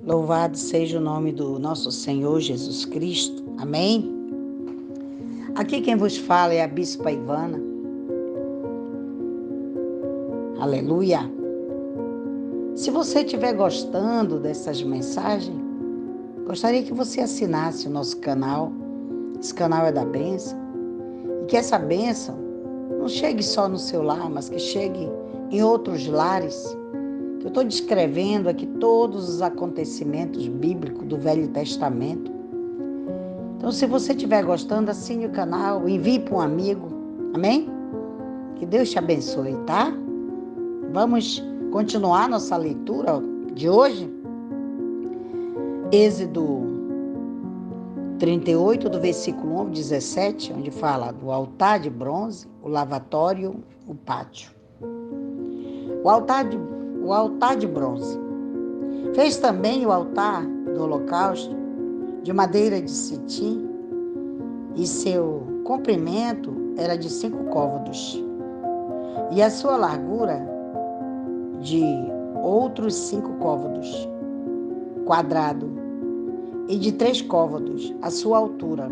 Louvado seja o nome do nosso Senhor Jesus Cristo. Amém? Aqui quem vos fala é a Bispa Ivana. Aleluia! Se você estiver gostando dessas mensagens, gostaria que você assinasse o nosso canal. Esse canal é da bênção. E que essa bênção não chegue só no seu lar, mas que chegue em outros lares. Eu estou descrevendo aqui todos os acontecimentos bíblicos do Velho Testamento. Então, se você estiver gostando, assine o canal, envie para um amigo. Amém? Que Deus te abençoe, tá? Vamos continuar nossa leitura de hoje. Êxodo 38, do versículo 1 ao 17, onde fala do altar de bronze, o lavatório, o pátio. O altar de bronze. Fez também o altar do holocausto de madeira de citim, e seu comprimento era de 5 côvados, e a sua largura de outros 5 côvados, quadrado, e de 3 côvados a sua altura.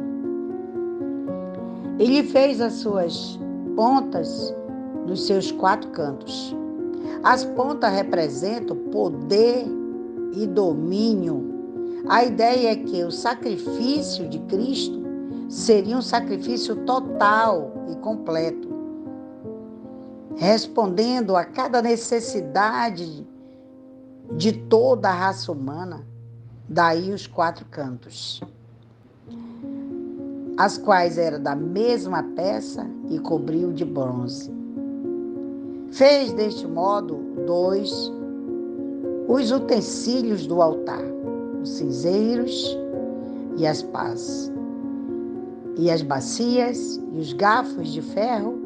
Ele fez as suas pontas nos seus 4 cantos. As pontas representam poder e domínio. A ideia é que o sacrifício de Cristo seria um sacrifício total e completo, respondendo a cada necessidade de toda a raça humana. Daí os 4 cantos, as quais eram da mesma peça e cobriu de bronze. Fez deste modo 2 os utensílios do altar, os cinzeiros e as pás, e as bacias e os garfos de ferro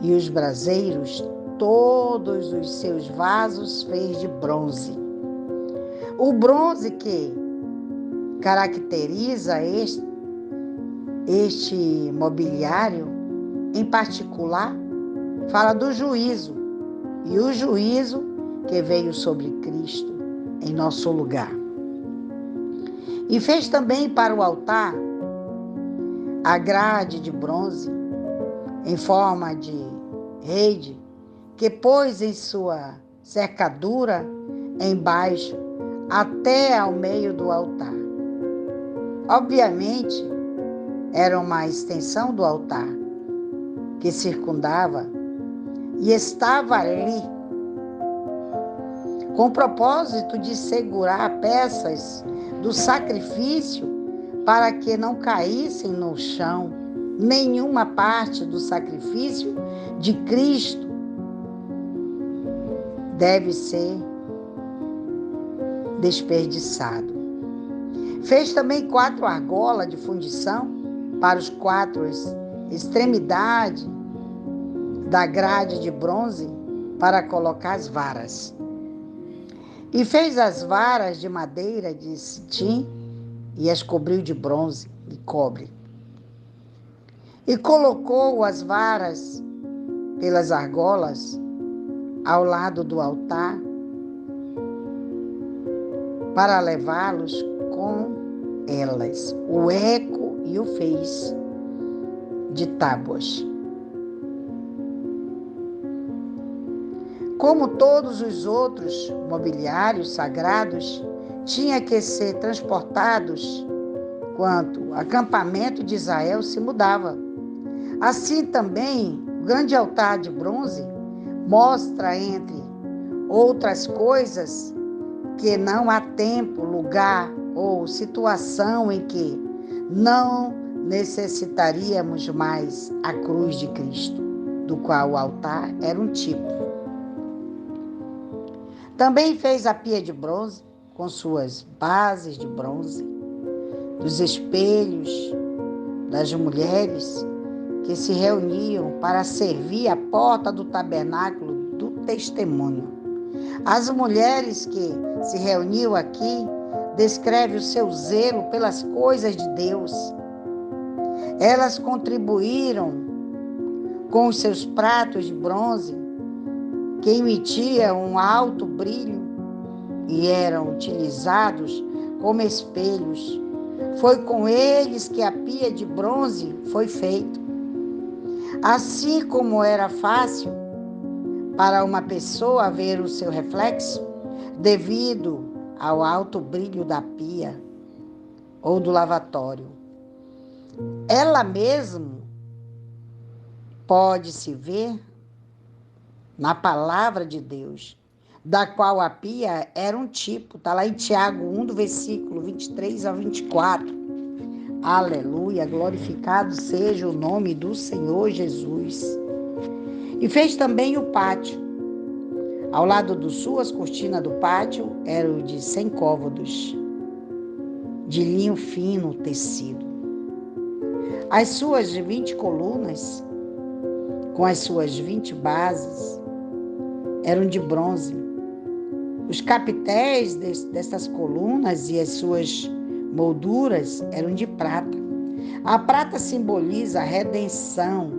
e os braseiros, todos os seus vasos fez de bronze. O bronze que caracteriza este mobiliário, em particular, fala do juízo, e o juízo que veio sobre Cristo em nosso lugar. E fez também para o altar a grade de bronze em forma de rede, que pôs em sua cercadura embaixo até ao meio do altar. Obviamente, era uma extensão do altar que circundava e estava ali com o propósito de segurar peças do sacrifício para que não caíssem no chão. Nenhuma parte do sacrifício de Cristo deve ser desperdiçado. Fez também 4 argolas de fundição para os 4 extremidades da grade de bronze para colocar as varas. E fez as varas de madeira de citim e as cobriu de bronze e cobre. E colocou as varas pelas argolas ao lado do altar para levá-los com elas. O eco e o fez de tábuas. Como todos os outros mobiliários sagrados, tinha que ser transportados quando o acampamento de Israel se mudava. Assim também, o grande altar de bronze mostra, entre outras coisas, que não há tempo, lugar ou situação em que não necessitaríamos mais a cruz de Cristo, do qual o altar era um tipo. Também fez a pia de bronze, com suas bases de bronze, dos espelhos das mulheres que se reuniam para servir a porta do tabernáculo do testemunho. As mulheres que se reuniam aqui descrevem o seu zelo pelas coisas de Deus. Elas contribuíram com os seus pratos de bronze, que emitiam um alto brilho, e eram utilizados como espelhos. Foi com eles que a pia de bronze foi feita. Assim como era fácil para uma pessoa ver o seu reflexo, devido ao alto brilho da pia ou do lavatório, ela mesma pode se ver na palavra de Deus, da qual a pia era um tipo. Está lá em Tiago 1, do versículo 23 ao 24. Aleluia, glorificado seja o nome do Senhor Jesus. E fez também o pátio. Ao lado do sul, as cortinas do pátio eram de 100 côvados, de linho fino tecido. As suas 20 colunas, com as suas 20 bases, eram de bronze. Os capitéis dessas colunas e as suas molduras eram de prata. A prata simboliza a redenção.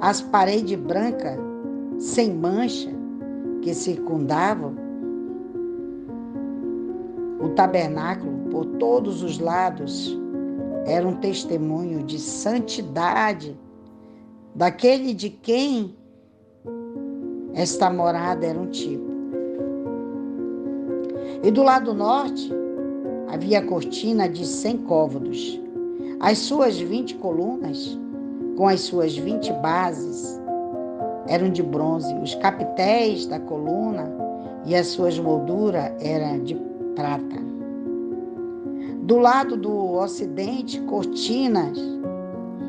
As paredes brancas, sem mancha, que circundavam o tabernáculo por todos os lados, eram um testemunho de santidade daquele de quem esta morada era um tipo. E do lado norte havia a cortina de 100 côvados. As suas 20 colunas, com as suas 20 bases, eram de bronze. Os capitéis da coluna e as suas molduras eram de prata. Do lado do ocidente, cortinas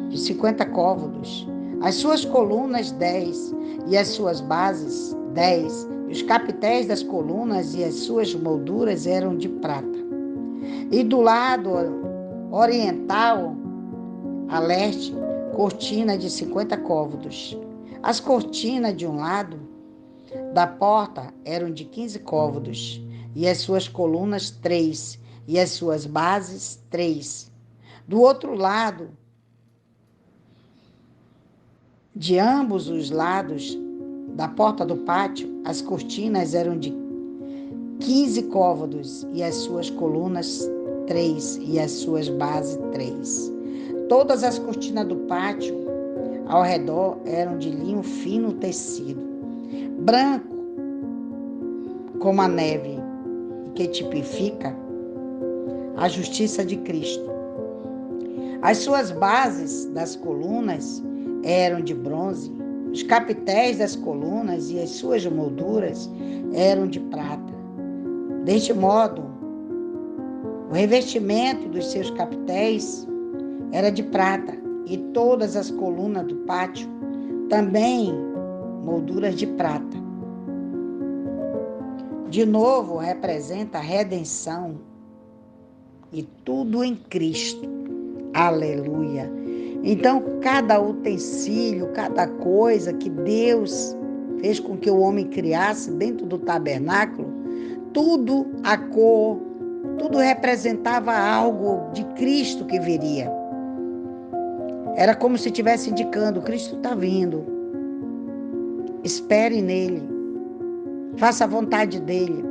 de 50 côvados. As suas colunas, 10, e as suas bases, 10. Os capitéis das colunas e as suas molduras eram de prata. E do lado oriental, a leste, cortina de 50 côvados. As cortinas de um lado da porta eram de 15 côvados, e as suas colunas 3, e as suas bases 3. Do outro lado, de ambos os lados da porta do pátio, as cortinas eram de 15 côvados, e as suas colunas 3, e as suas bases 3. Todas as cortinas do pátio ao redor eram de linho fino tecido, branco como a neve, que tipifica a justiça de Cristo. As suas bases das colunas eram de bronze, os capitéis das colunas e as suas molduras eram de prata. Deste modo, o revestimento dos seus capitéis era de prata, e todas as colunas do pátio também molduras de prata. De novo, representa a redenção e tudo em Cristo. Aleluia! Então, cada utensílio, cada coisa que Deus fez com que o homem criasse dentro do tabernáculo, tudo, a cor, tudo representava algo de Cristo que viria. Era como se estivesse indicando: Cristo está vindo. Espere nele. Faça a vontade dele.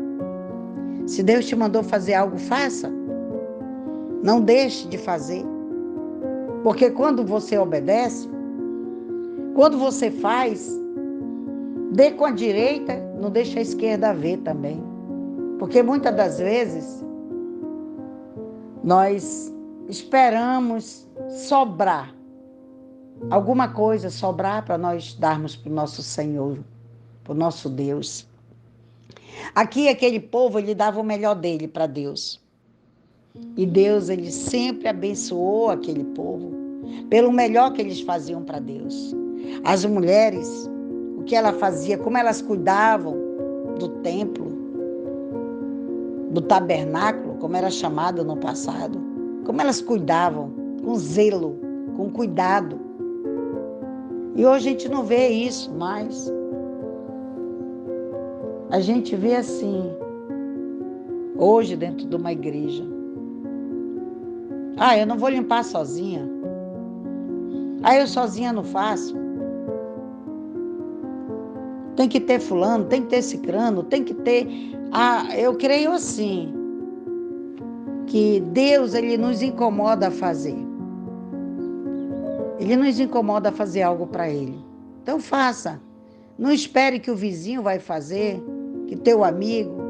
Se Deus te mandou fazer algo, faça. Não deixe de fazer. Porque quando você obedece, quando você faz, dê com a direita, não deixe a esquerda ver também. Porque muitas das vezes, nós esperamos sobrar. Alguma coisa sobrar para nós darmos para o nosso Senhor, para o nosso Deus. Aqui, aquele povo, ele dava o melhor dele para Deus. E Deus, ele sempre abençoou aquele povo pelo melhor que eles faziam para Deus. As mulheres, o que ela fazia, como elas cuidavam do templo, do tabernáculo, como era chamado no passado, como elas cuidavam, com zelo, com cuidado. E hoje a gente não vê isso mais. A gente vê assim, hoje dentro de uma igreja. Eu não vou limpar sozinha. Eu sozinha não faço. Tem que ter fulano, tem que ter cicrano, tem que ter Eu creio assim, que Deus, Ele nos incomoda a fazer. Ele nos incomoda a fazer algo para Ele. Então faça. Não espere que o vizinho vai fazer, que teu amigo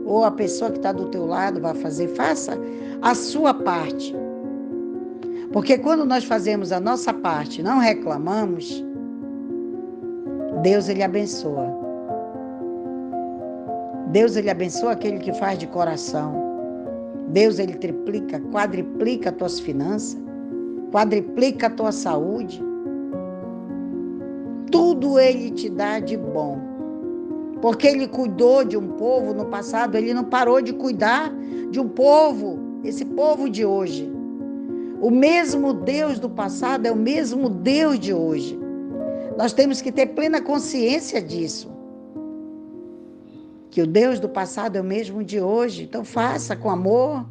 ou a pessoa que está do teu lado vai fazer. Faça a sua parte. Porque quando nós fazemos a nossa parte, não reclamamos, Deus, Ele abençoa. Deus, Ele abençoa aquele que faz de coração. Deus, Ele triplica, quadriplica as tuas finanças, quadriplica a tua saúde. Tudo Ele te dá de bom. Porque Ele cuidou de um povo no passado, Ele não parou de cuidar de um povo, esse povo de hoje. O mesmo Deus do passado é o mesmo Deus de hoje. Nós temos que ter plena consciência disso. Que o Deus do passado é o mesmo de hoje. Então faça com amor.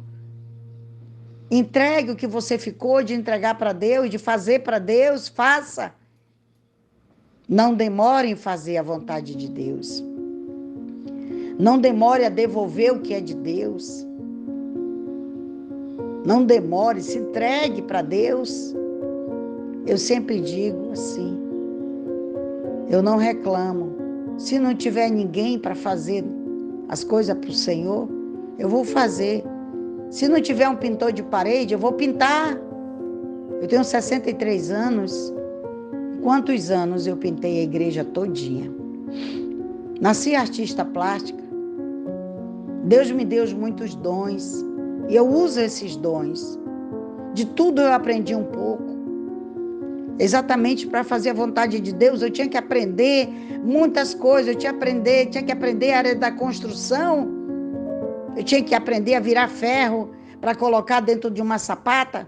Entregue o que você ficou de entregar para Deus, de fazer para Deus, faça. Não demore em fazer a vontade de Deus. Não demore a devolver o que é de Deus. Não demore, se entregue para Deus. Eu sempre digo assim, eu não reclamo. Se não tiver ninguém para fazer as coisas para o Senhor, eu vou fazer. Se não tiver um pintor de parede, eu vou pintar. Eu tenho 63 anos. Quantos anos eu pintei a igreja todinha? Nasci artista plástica. Deus me deu muitos dons. E eu uso esses dons. De tudo eu aprendi um pouco. Exatamente para fazer a vontade de Deus, eu tinha que aprender muitas coisas. Eu tinha que aprender a área da construção. Eu tinha que aprender a virar ferro para colocar dentro de uma sapata.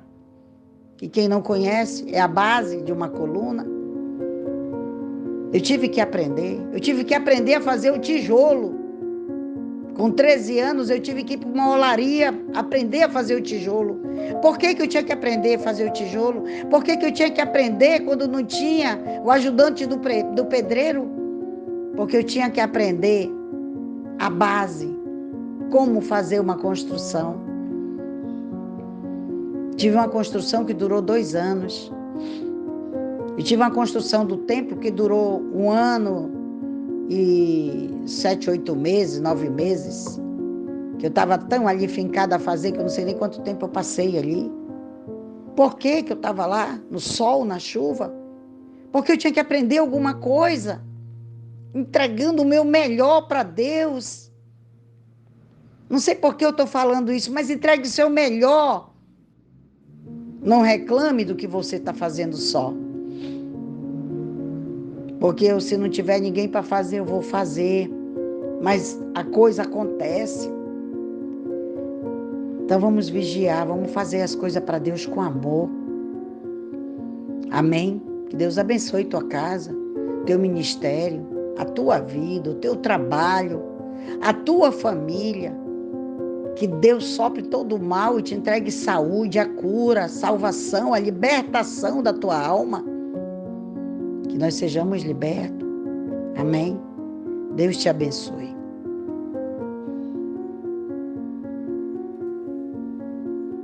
Que quem não conhece é a base de uma coluna. Eu tive que aprender. Eu tive que aprender a fazer o tijolo. Com 13 anos, eu tive que ir para uma olaria aprender a fazer o tijolo. Por que eu tinha que aprender a fazer o tijolo? Por que eu tinha que aprender quando não tinha o ajudante do pedreiro? Porque eu tinha que aprender a base, como fazer uma construção. Tive uma construção que durou 2 anos. E tive uma construção do templo que durou 1 ano e 7, 8 meses, 9 meses, que eu estava tão ali fincada a fazer que eu não sei nem quanto tempo eu passei ali. Por que eu estava lá, no sol, na chuva? Porque eu tinha que aprender alguma coisa, entregando o meu melhor para Deus. Não sei por que eu estou falando isso, mas entregue o seu melhor. Não reclame do que você está fazendo só. Porque se não tiver ninguém para fazer, eu vou fazer. Mas a coisa acontece. Então vamos vigiar, vamos fazer as coisas para Deus com amor. Amém? Que Deus abençoe tua casa, teu ministério, a tua vida, o teu trabalho, a tua família. Que Deus sopre todo o mal e te entregue saúde, a cura, a salvação, a libertação da tua alma. Que nós sejamos libertos. Amém? Deus te abençoe.